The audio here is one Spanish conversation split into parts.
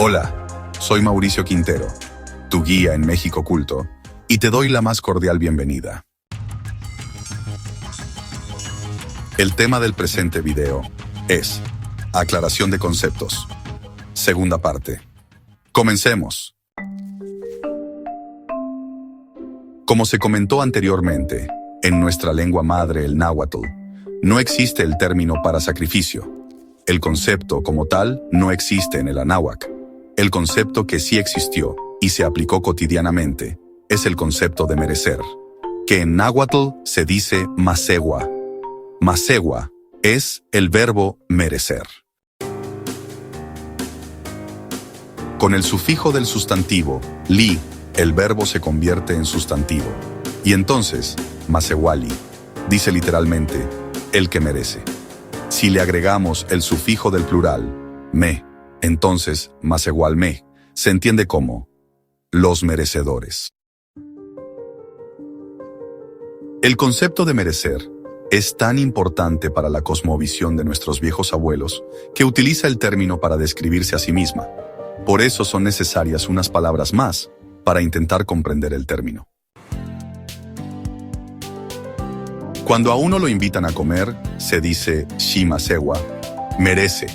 Hola, soy Mauricio Quintero, tu guía en México Culto, y te doy la más cordial bienvenida. El tema del presente video es aclaración de conceptos. Segunda parte. Comencemos. Como se comentó anteriormente, en nuestra lengua madre, el náhuatl, no existe el término para sacrificio. El concepto como tal no existe en el anáhuac. El concepto que sí existió y se aplicó cotidianamente es el concepto de merecer, que en náhuatl se dice masewa. Masewa es el verbo merecer. Con el sufijo del sustantivo li, el verbo se convierte en sustantivo. Y entonces, masewali, dice literalmente, el que merece. Si le agregamos el sufijo del plural, me, entonces, masewalme, se entiende como los merecedores. El concepto de merecer es tan importante para la cosmovisión de nuestros viejos abuelos que utiliza el término para describirse a sí misma. Por eso son necesarias unas palabras más para intentar comprender el término. Cuando a uno lo invitan a comer, se dice shimasewa, merece.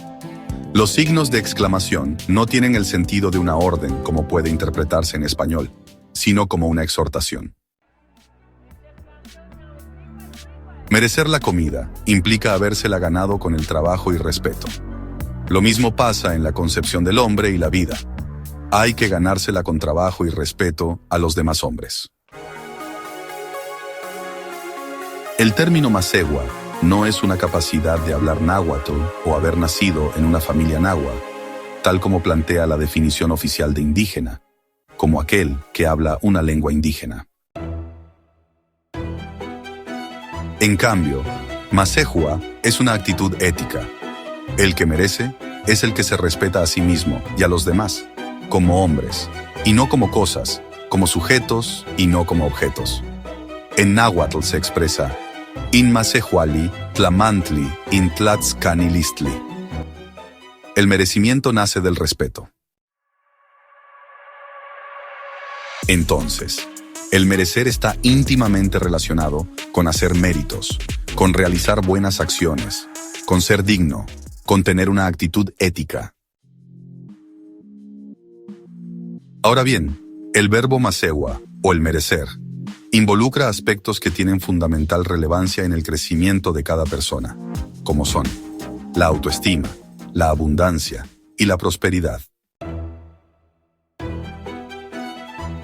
Los signos de exclamación no tienen el sentido de una orden como puede interpretarse en español, sino como una exhortación. Merecer la comida implica habérsela ganado con el trabajo y respeto. Lo mismo pasa en la concepción del hombre y la vida. Hay que ganársela con trabajo y respeto a los demás hombres. El término masewa no es una capacidad de hablar náhuatl o haber nacido en una familia náhuatl, tal como plantea la definición oficial de indígena, como aquel que habla una lengua indígena. En cambio, masehua es una actitud ética. El que merece es el que se respeta a sí mismo y a los demás, como hombres, y no como cosas, como sujetos y no como objetos. En náhuatl se expresa in masehuali tlamantli in tlatzcanilistli. El merecimiento nace del respeto. Entonces, el merecer está íntimamente relacionado con hacer méritos, con realizar buenas acciones, con ser digno, con tener una actitud ética. Ahora bien, el verbo masewa, o el merecer, involucra aspectos que tienen fundamental relevancia en el crecimiento de cada persona, como son la autoestima, la abundancia y la prosperidad.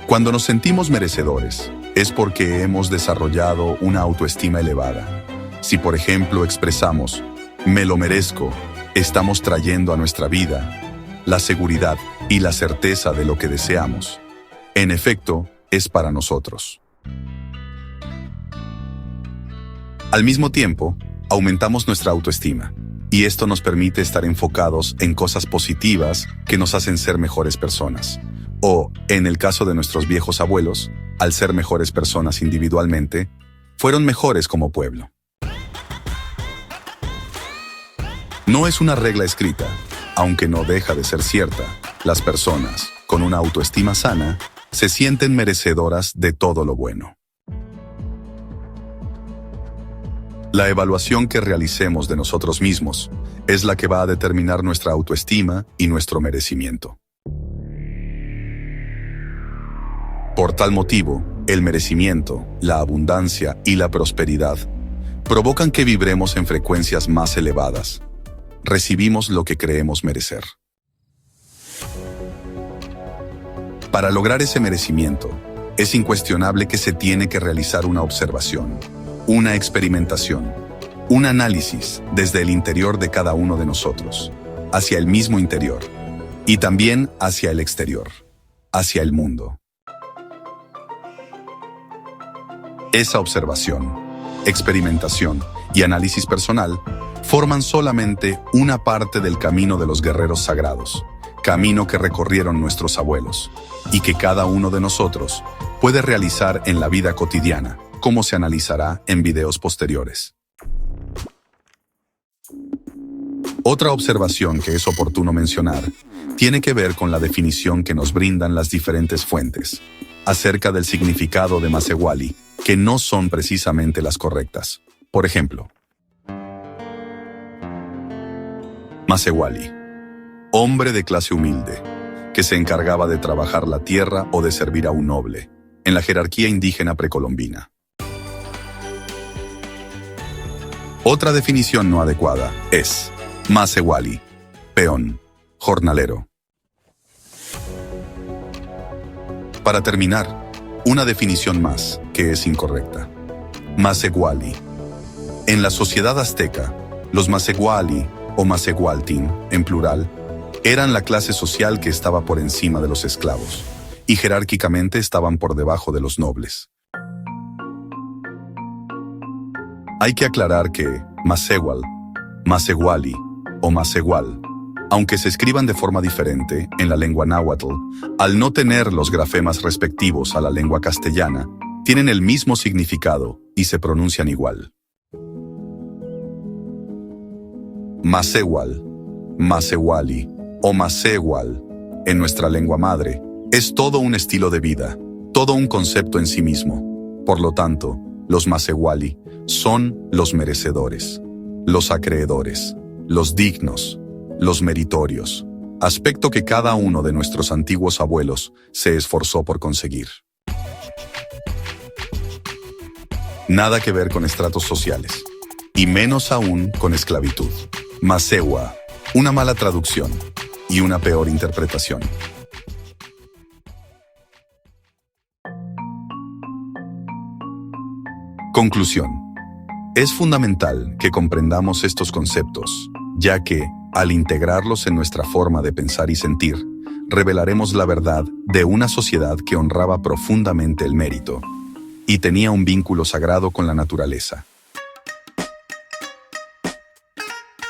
Cuando nos sentimos merecedores, es porque hemos desarrollado una autoestima elevada. Si, por ejemplo, expresamos, me lo merezco, estamos trayendo a nuestra vida la seguridad y la certeza de lo que deseamos. En efecto, es para nosotros. Al mismo tiempo, aumentamos nuestra autoestima, y esto nos permite estar enfocados en cosas positivas que nos hacen ser mejores personas. O, en el caso de nuestros viejos abuelos, al ser mejores personas individualmente, fueron mejores como pueblo. No es una regla escrita, aunque no deja de ser cierta. Las personas, con una autoestima sana, se sienten merecedoras de todo lo bueno. La evaluación que realicemos de nosotros mismos es la que va a determinar nuestra autoestima y nuestro merecimiento. Por tal motivo, el merecimiento, la abundancia y la prosperidad provocan que vibremos en frecuencias más elevadas. Recibimos lo que creemos merecer. Para lograr ese merecimiento, es incuestionable que se tiene que realizar una observación, una experimentación, un análisis desde el interior de cada uno de nosotros, hacia el mismo interior, y también hacia el exterior, hacia el mundo. Esa observación, experimentación y análisis personal forman solamente una parte del camino de los guerreros sagrados, camino que recorrieron nuestros abuelos, y que cada uno de nosotros puede realizar en la vida cotidiana, como se analizará en videos posteriores. Otra observación que es oportuno mencionar tiene que ver con la definición que nos brindan las diferentes fuentes acerca del significado de Masewali, que no son precisamente las correctas. Por ejemplo, Masewali, hombre de clase humilde, que se encargaba de trabajar la tierra o de servir a un noble, en la jerarquía indígena precolombina. Otra definición no adecuada es Masewali, peón, jornalero. Para terminar, una definición más que es incorrecta. Masewali. En la sociedad azteca, los Masewali o Masehualtin, en plural, eran la clase social que estaba por encima de los esclavos y jerárquicamente estaban por debajo de los nobles. Hay que aclarar que Masewal, Masewali o Masewal, aunque se escriban de forma diferente en la lengua náhuatl, al no tener los grafemas respectivos a la lengua castellana, tienen el mismo significado y se pronuncian igual. Masewal, Masewali o Masewal, en nuestra lengua madre, es todo un estilo de vida, todo un concepto en sí mismo. Por lo tanto, los Masewali son los merecedores, los acreedores, los dignos, los meritorios, aspecto que cada uno de nuestros antiguos abuelos se esforzó por conseguir. Nada que ver con estratos sociales, y menos aún con esclavitud. Masewa, una mala traducción y una peor interpretación. Conclusión. Es fundamental que comprendamos estos conceptos, ya que, al integrarlos en nuestra forma de pensar y sentir, revelaremos la verdad de una sociedad que honraba profundamente el mérito y tenía un vínculo sagrado con la naturaleza.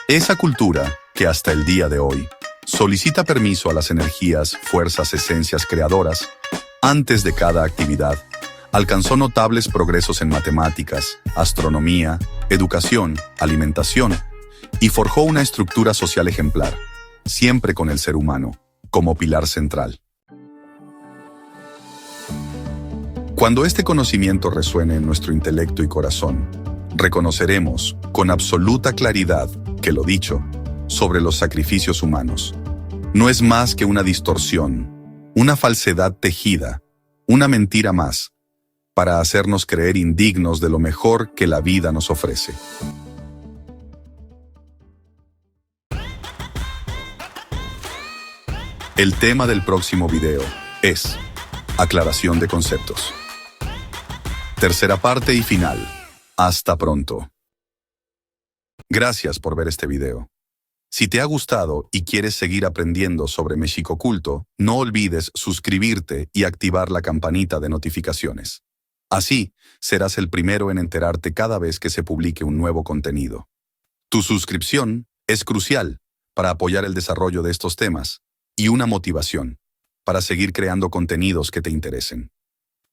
Esa cultura, que hasta el día de hoy solicita permiso a las energías, fuerzas, esencias creadoras, antes de cada actividad, alcanzó notables progresos en matemáticas, astronomía, educación, alimentación, y forjó una estructura social ejemplar, siempre con el ser humano como pilar central. Cuando este conocimiento resuene en nuestro intelecto y corazón, reconoceremos con absoluta claridad que lo dicho sobre los sacrificios humanos no es más que una distorsión, una falsedad tejida, una mentira más, para hacernos creer indignos de lo mejor que la vida nos ofrece. El tema del próximo video es aclaración de conceptos. Tercera parte y final. Hasta pronto. Gracias por ver este video. Si te ha gustado y quieres seguir aprendiendo sobre México Oculto, no olvides suscribirte y activar la campanita de notificaciones. Así, serás el primero en enterarte cada vez que se publique un nuevo contenido. Tu suscripción es crucial para apoyar el desarrollo de estos temas y una motivación para seguir creando contenidos que te interesen.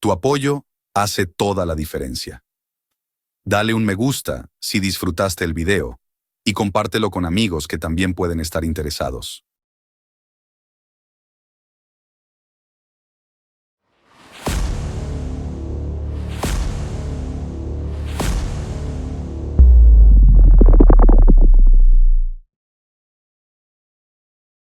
Tu apoyo hace toda la diferencia. Dale un me gusta si disfrutaste el video y compártelo con amigos que también pueden estar interesados.